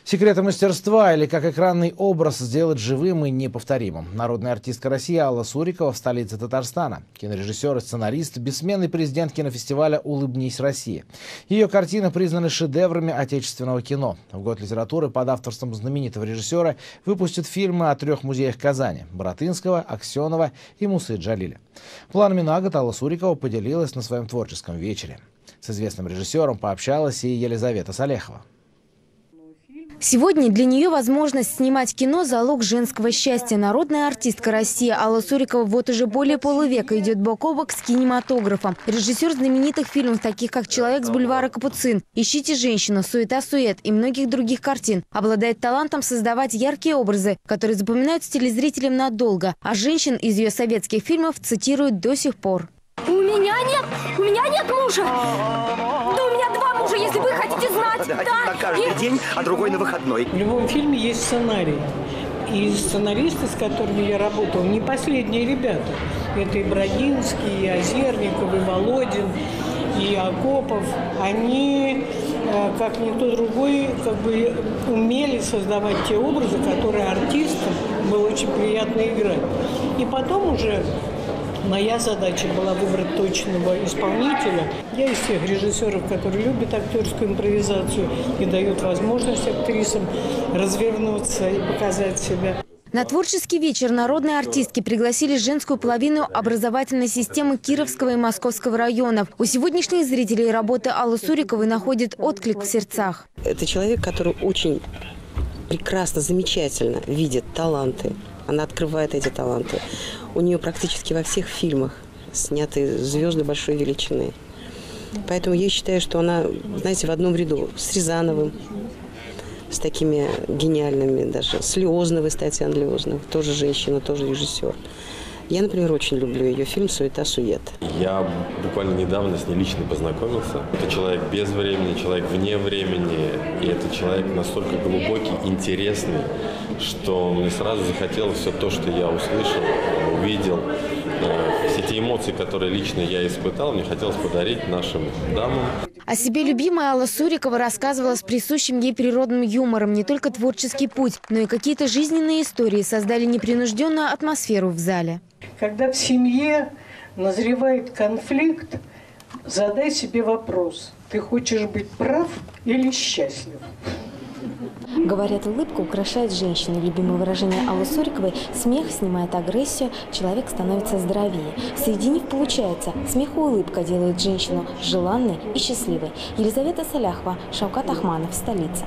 Секреты мастерства или как экранный образ сделать живым и неповторимым. Народная артистка России Алла Сурикова в столице Татарстана. Кинорежиссер и сценарист, бессменный президент кинофестиваля «Улыбнись, Россия». Ее картины признаны шедеврами отечественного кино. В год литературы под авторством знаменитого режиссера выпустят фильмы о 3 музеях Казани – Баратынского, Аксенова и Мусы Джалиля. Планами на год Алла Сурикова поделилась на своем творческом вечере. С известным режиссером пообщалась и Елизавета Салехова. Сегодня для нее возможность снимать кино – залог женского счастья. Народная артистка России Алла Сурикова вот уже более полувека идет бок о бок с кинематографом. Режиссер знаменитых фильмов, таких как «Человек с бульвара Капуцин», «Ищите женщину», «Суета-сует» и многих других картин. Обладает талантом создавать яркие образы, которые запоминаются телезрителям надолго. А женщин из ее советских фильмов цитируют до сих пор. У меня нет мужа. Да у меня 2 мужа, если вы хотите знать. Один на каждый день, а другой на выходной. В любом фильме есть сценарий. И сценаристы, с которыми я работал, не последние ребята. Это и Брагинский, и Озерников, и Володин, и Акопов. Они, как никто другой, умели создавать те образы, которые артистам было очень приятно играть. И потом уже моя задача была выбрать точного исполнителя. Я из тех режиссеров, которые любят актерскую импровизацию и дают возможность актрисам развернуться и показать себя. На творческий вечер народной артистки пригласили женскую половину образовательной системы Кировского и Московского районов. У сегодняшних зрителей работы Аллы Суриковой находит отклик в сердцах. Это человек, который очень прекрасно, замечательно видит таланты. Она открывает эти таланты. У нее практически во всех фильмах сняты звезды большой величины. Поэтому я считаю, что она, знаете, в одном ряду с Рязановым, с такими гениальными даже, с Лёзновой, Татьяна Лёзнова, тоже женщина, тоже режиссер. Я, например, очень люблю ее фильм «Суета-сует». Я буквально недавно с ней лично познакомился. Это человек без времени, человек вне времени. И это человек настолько глубокий, интересный, что мне сразу захотелось все то, что я услышал, увидел. Все те эмоции, которые лично я испытал, мне хотелось подарить нашим дамам. О себе любимая Алла Сурикова рассказывала с присущим ей природным юмором. Не только творческий путь, но и какие-то жизненные истории создали непринужденную атмосферу в зале. Когда в семье назревает конфликт, задай себе вопрос: ты хочешь быть прав или счастлив? Говорят, улыбка украшает женщину. Любимое выражение Аллы Суриковой – смех снимает агрессию, человек становится здоровее. Соединив получается, смех и улыбка делают женщину желанной и счастливой. Елизавета Саляхова, Шавкат Ахманов, столица.